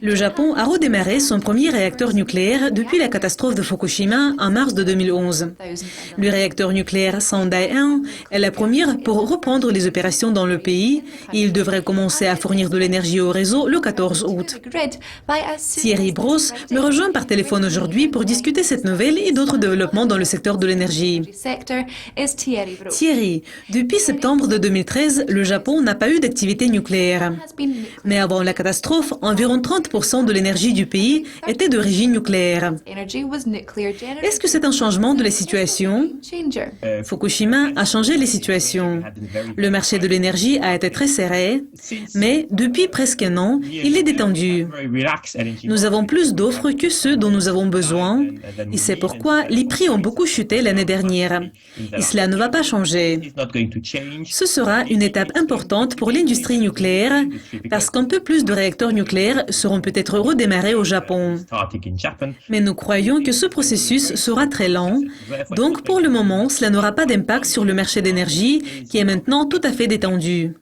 Le Japon a redémarré son premier réacteur nucléaire depuis la catastrophe de Fukushima en mars de 2011. Le réacteur nucléaire Sendai 1 est la première pour reprendre les opérations dans le pays et il devrait commencer à fournir de l'énergie au réseau le 14 août. Thierry Brosse me rejoint par téléphone aujourd'hui pour discuter cette nouvelle et d'autres développements dans le secteur de l'énergie. Thierry, depuis septembre de 2013, le Japon n'a pas eu d'activité nucléaire. Mais avant la catastrophe, environ 30% de l'énergie du pays était d'origine nucléaire. Est-ce que c'est un changement de la situation? Fukushima a changé les situations. Le marché de l'énergie a été très serré, mais depuis presque un an, il est détendu. Nous avons plus d'offres que ceux dont nous avons besoin, et c'est pourquoi les prix ont beaucoup chuté l'année dernière. Et cela ne va pas changer. Ce sera une étape importante pour l'industrie nucléaire, parce qu'un peu plus de réacteurs nucléaires seront peut-être redémarrés au Japon. Mais nous croyons que ce processus sera très lent, donc pour le moment, cela n'aura pas d'impact sur le marché d'énergie, qui est maintenant tout à fait détendu.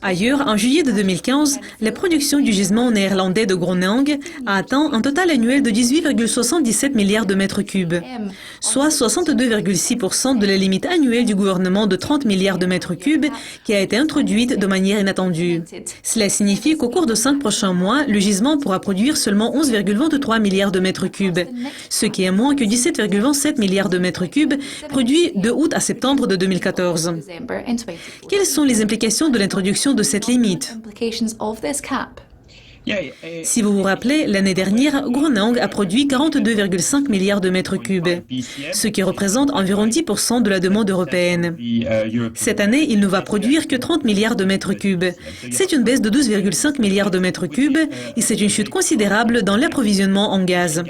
Ailleurs, en juillet de 2015, la production du gisement néerlandais de Groningen a atteint un total annuel de 18,77 milliards de mètres cubes, soit 62,6% de la limite annuelle du gouvernement de 30 milliards de mètres cubes qui a été introduite de manière inattendue. Cela signifie qu'au cours de 5 prochains mois, le gisement pourra produire seulement 11,23 milliards de mètres cubes, ce qui est moins que 17,27 milliards de mètres cubes produits de août à septembre de 2014. Quelles sont les implications de l'introduction de cette limite? Si vous vous rappelez, l'année dernière, Groningen a produit 42,5 milliards de mètres cubes, ce qui représente environ 10% de la demande européenne. Cette année, il ne va produire que 30 milliards de mètres cubes. C'est une baisse de 12,5 milliards de mètres cubes et c'est une chute considérable dans l'approvisionnement en gaz.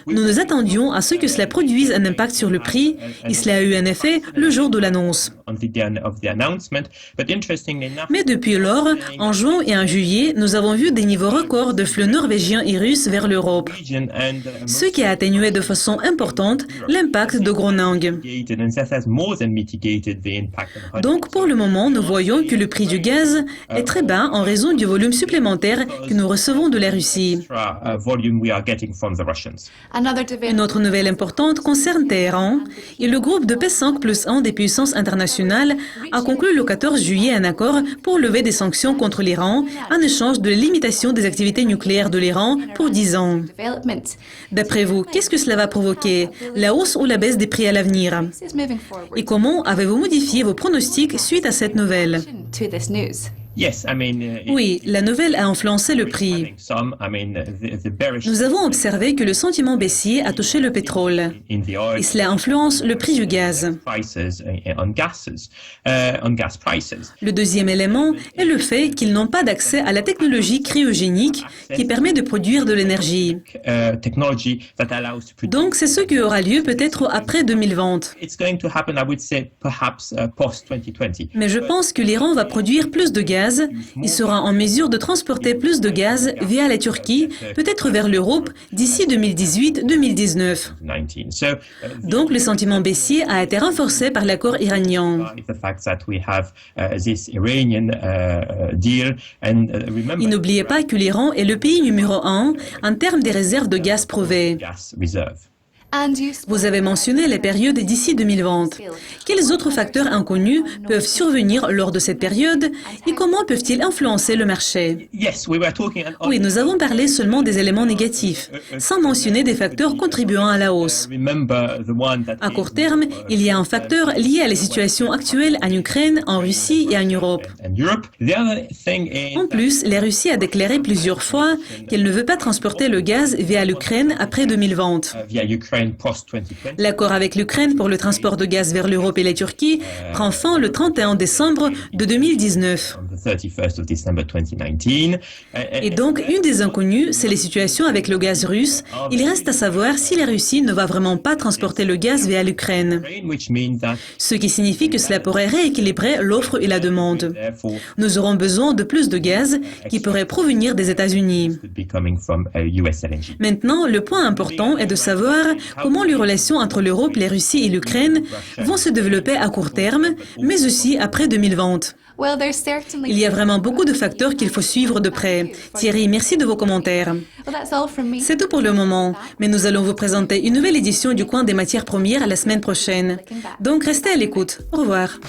Nous nous attendions à ce que cela produise un impact sur le prix et cela a eu un effet le jour de l'annonce. Mais depuis lors, en juin et en juillet, nous avons vu des niveaux records de flux norvégiens et russes vers l'Europe, ce qui a atténué de façon importante l'impact de Groningen. Donc pour le moment, nous voyons que le prix du gaz est très bas en raison du volume supplémentaire que nous recevons de la Russie. Une autre nouvelle importante concerne Téhéran et le groupe de P5+1 des puissances internationales a conclu le 14 juillet un accord pour lever des sanctions contre l'Iran en échange de la limitation des activités nucléaires de l'Iran pour 10 ans. D'après vous, qu'est-ce que cela va provoquer? La hausse ou la baisse des prix à l'avenir? Et comment avez-vous modifié vos pronostics suite à cette nouvelle? Oui, la nouvelle a influencé le prix. Nous avons observé que le sentiment baissier a touché le pétrole et cela influence le prix du gaz. Le deuxième élément est le fait qu'ils n'ont pas d'accès à la technologie cryogénique qui permet de produire de l'énergie. Donc c'est ce qui aura lieu peut-être après 2020. Mais je pense que l'Iran va produire plus de gaz. Il sera en mesure de transporter plus de gaz via la Turquie, peut-être vers l'Europe, d'ici 2018-2019. Donc le sentiment baissier a été renforcé par l'accord iranien. Et n'oubliez pas que l'Iran est le pays numéro 1 en termes des réserves de gaz prouvées. Vous avez mentionné les périodes d'ici 2020. Quels autres facteurs inconnus peuvent survenir lors de cette période et comment peuvent-ils influencer le marché? Oui, nous avons parlé seulement des éléments négatifs, sans mentionner des facteurs contribuant à la hausse. À court terme, il y a un facteur lié à la situation actuelle en Ukraine, en Russie et en Europe. En plus, la Russie a déclaré plusieurs fois qu'elle ne veut pas transporter le gaz via l'Ukraine après 2020. L'accord avec l'Ukraine pour le transport de gaz vers l'Europe et la Turquie prend fin le 31 décembre de 2019. Et donc, une des inconnues, c'est les situations avec le gaz russe. Il reste à savoir si la Russie ne va vraiment pas transporter le gaz via l'Ukraine. Ce qui signifie que cela pourrait rééquilibrer l'offre et la demande. Nous aurons besoin de plus de gaz qui pourrait provenir des États-Unis. Maintenant, le point important est de savoir comment les relations entre l'Europe, la Russie et l'Ukraine vont se développer à court terme, mais aussi après 2020. Il y a vraiment beaucoup de facteurs qu'il faut suivre de près. Thierry, merci de vos commentaires. C'est tout pour le moment, mais nous allons vous présenter une nouvelle édition du Coin des matières premières la semaine prochaine. Donc restez à l'écoute. Au revoir.